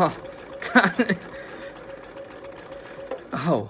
Oh, God. Oh.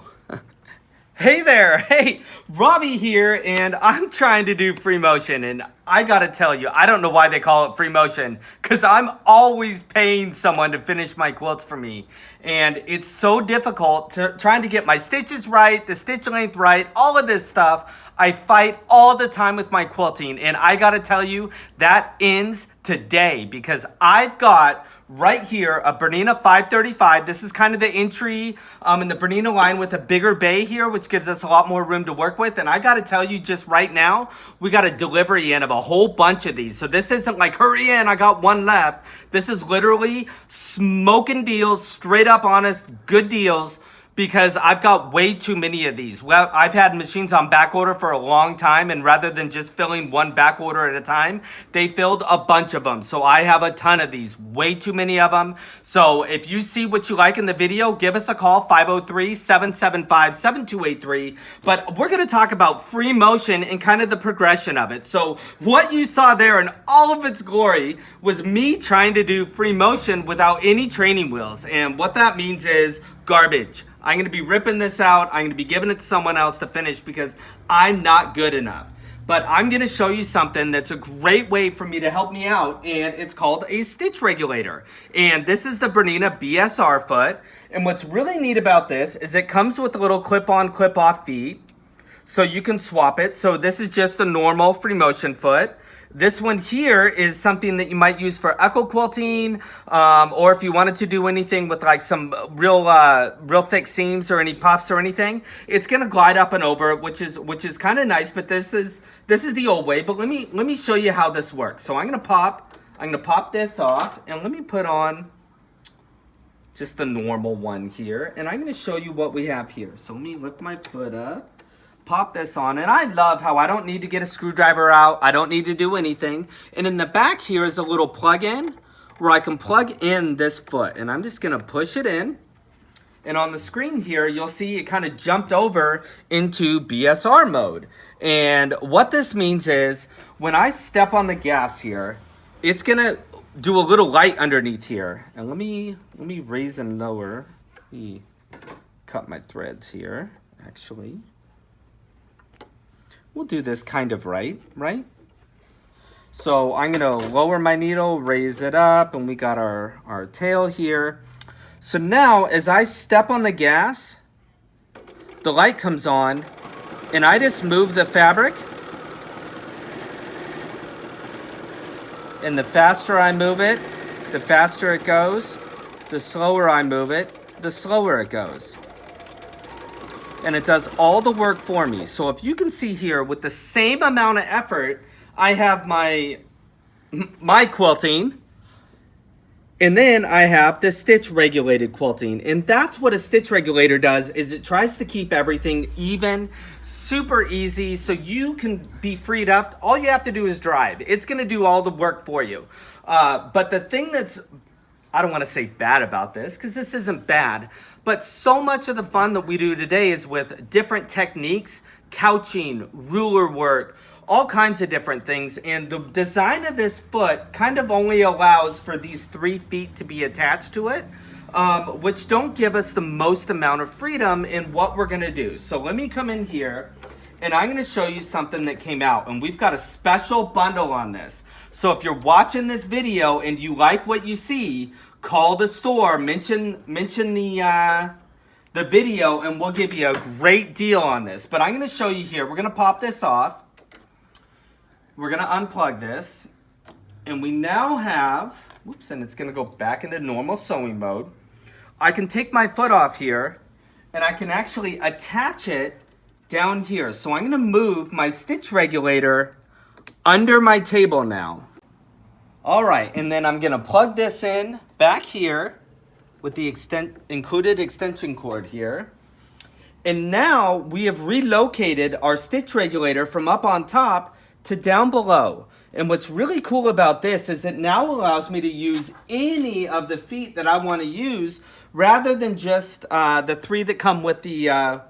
Hey there, hey, Robbie here, and I'm trying to do free motion, and I gotta tell you, I don't know why they call it free motion, because I'm always paying someone to finish my quilts for me, and it's so difficult trying to get my stitches right, the stitch length right, all of this stuff. I fight all the time with my quilting, and I gotta tell you, that ends today, because I've got right here, a Bernina 535. This is kind of the entry in the Bernina line with a bigger bay here, which gives us a lot more room to work with. And I got to tell you, just right now, we got a delivery in of a whole bunch of these. So this isn't like, hurry in, I got one left. This is literally smoking deals, straight up honest, good deals, because I've got way too many of these. Well, I've had machines on back order for a long time, and rather than just filling one back order at a time, they filled a bunch of them. So I have a ton of these, way too many of them. So if you see what you like in the video, give us a call, 503-775-7283. But we're gonna talk about free motion and kind of the progression of it. So what you saw there in all of its glory was me trying to do free motion without any training wheels. And what that means is garbage. I'm going to be ripping this out. I'm going to be giving it to someone else to finish because I'm not good enough. But I'm going to show you something that's a great way for me to help me out, and it's called a stitch regulator. And this is the Bernina BSR foot. And what's really neat about this is it comes with a little clip-on, clip-off feet, so you can swap it. So this is just a normal free motion foot. This one here is something that you might use for echo quilting, or if you wanted to do anything with like some real thick seams or any puffs or anything. It's gonna glide up and over, which is kind of nice. But this is the old way. But let me show you how this works. So I'm gonna pop this off, and let me put on just the normal one here, and I'm gonna show you what we have here. So let me lift my foot up. Pop this on, and I love how I don't need to get a screwdriver out. I don't need to do anything. And in the back here is a little plug-in where I can plug in this foot, and I'm just gonna push it in. And on the screen here, you'll see it kind of jumped over into BSR mode. And what this means is when I step on the gas here, it's gonna do a little light underneath here. And let me raise and lower. Let me cut my threads here, actually. We'll do this kind of right? So I'm gonna lower my needle, raise it up, and we got our tail here. So now, as I step on the gas, the light comes on, and I just move the fabric. And the faster I move it, the faster it goes. The slower I move it, the slower it goes. And it does all the work for me. So if you can see here, with the same amount of effort, I have my quilting, and then I have the stitch regulated quilting. And that's what a stitch regulator does, is it tries to keep everything even, super easy, so you can be freed up. All you have to do is drive. It's gonna do all the work for you. But the thing that's, I don't want to say bad about this, because this isn't bad, but so much of the fun that we do today is with different techniques, couching, ruler work, all kinds of different things. And the design of this foot kind of only allows for these 3 feet to be attached to it, which don't give us the most amount of freedom in what we're going to do. So let me come in here, and I'm going to show you something that came out. And we've got a special bundle on this. So if you're watching this video and you like what you see, call the store, mention the video, and we'll give you a great deal on this. But I'm going to show you here. We're going to pop this off. We're going to unplug this. And we now have, whoops, and it's going to go back into normal sewing mode. I can take my foot off here, and I can actually attach it down here. So I'm going to move my stitch regulator under my table now. All right, and then I'm gonna plug this in back here with the included extension cord here. And now we have relocated our stitch regulator from up on top to down below. And what's really cool about this is it now allows me to use any of the feet that I want to use, rather than just the 3 that come with the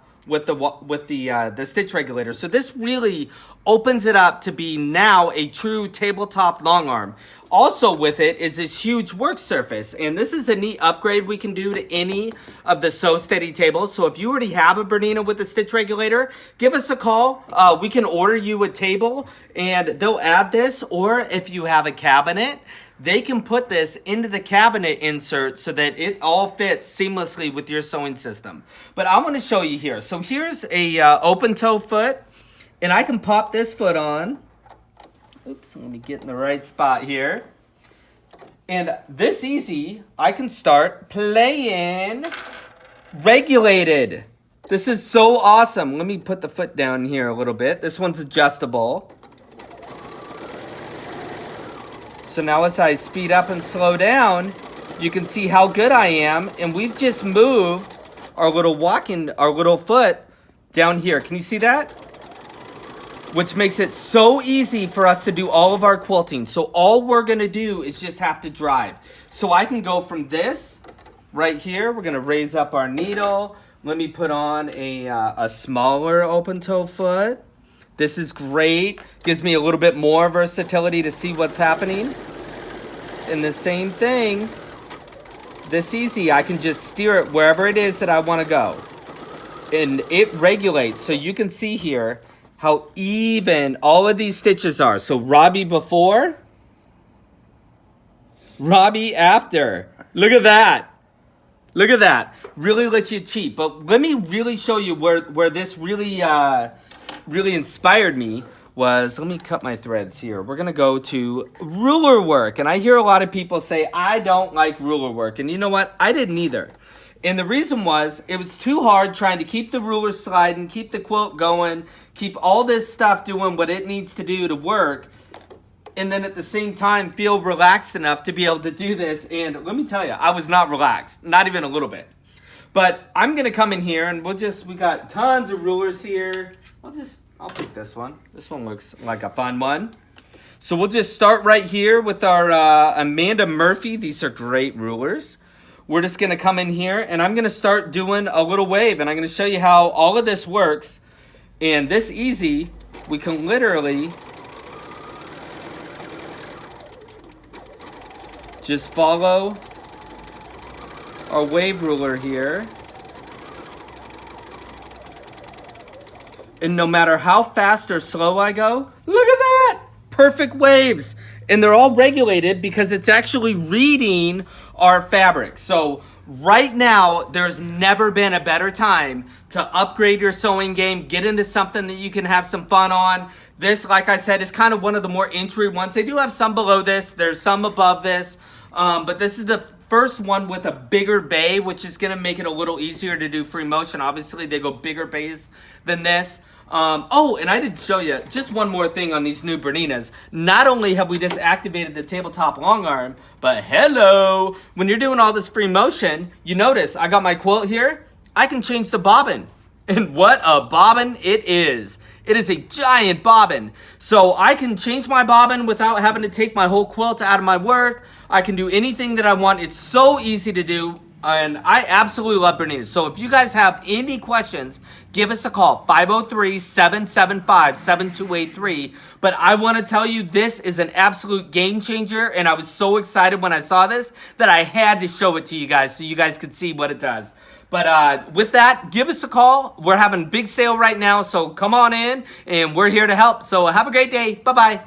stitch regulator. So this really opens it up to be now a true tabletop long arm. Also with it is this huge work surface, and this is a neat upgrade we can do to any of the Sew Steady tables. So if you already have a Bernina with a stitch regulator, give us a call. We can order you a table and they'll add this, or if you have a cabinet, they can put this into the cabinet insert so that it all fits seamlessly with your sewing system. But I want to show you here. So here's a open toe foot, and I can pop this foot on. Oops, let me get in the right spot here. And this easy, I can start playing regulated. This is so awesome. Let me put the foot down here a little bit. This one's adjustable. So now as I speed up and slow down, you can see how good I am. And we've just moved our little foot down here. Can you see that? Which makes it so easy for us to do all of our quilting. So all we're gonna do is just have to drive. So I can go from this right here. We're gonna raise up our needle. Let me put on a smaller open toe foot. This is great. Gives me a little bit more versatility to see what's happening. And the same thing, this easy, I can just steer it wherever it is that I wanna go. And it regulates, so you can see here how even all of these stitches are. So Robbie before, Robbie after. Look at that. Look at that. Really lets you cheat. But let me really show you where this really inspired me was, let me cut my threads here. We're gonna go to ruler work. And I hear a lot of people say, I don't like ruler work. And you know what? I didn't either. And the reason was, it was too hard trying to keep the ruler sliding, keep the quilt going, keep all this stuff doing what it needs to do to work, and then at the same time feel relaxed enough to be able to do this. And let me tell you, I was not relaxed, not even a little bit. But I'm gonna come in here and we got tons of rulers here. I'll pick this one. This one looks like a fun one. So we'll just start right here with our Amanda Murphy. These are great rulers. We're just gonna come in here and I'm gonna start doing a little wave, and I'm gonna show you how all of this works. And this easy, we can literally just follow our wave ruler here. And no matter how fast or slow I go, look at that! Perfect waves. And they're all regulated because it's actually reading our fabric. So right now, there's never been a better time to upgrade your sewing game, get into something that you can have some fun on. This, like I said, is kind of one of the more entry ones. They do have some below this. There's some above this. But this is the first one with a bigger bay, which is gonna make it a little easier to do free motion. Obviously, they go bigger bays than this. Oh, and I didn't show you just one more thing on these new Berninas. Not only have we just activated the tabletop long arm, but hello, when you're doing all this free motion, you notice I got my quilt here. I can change the bobbin. And what a bobbin it is. It is a giant bobbin. So I can change my bobbin without having to take my whole quilt out of my work. I can do anything that I want. It's so easy to do. And I absolutely love Bernina. So if you guys have any questions, give us a call, 503-775-7283. But I want to tell you, this is an absolute game changer. And I was so excited when I saw this that I had to show it to you guys so you guys could see what it does. But with that, give us a call. We're having a big sale right now, so come on in, and we're here to help. So have a great day. Bye-bye.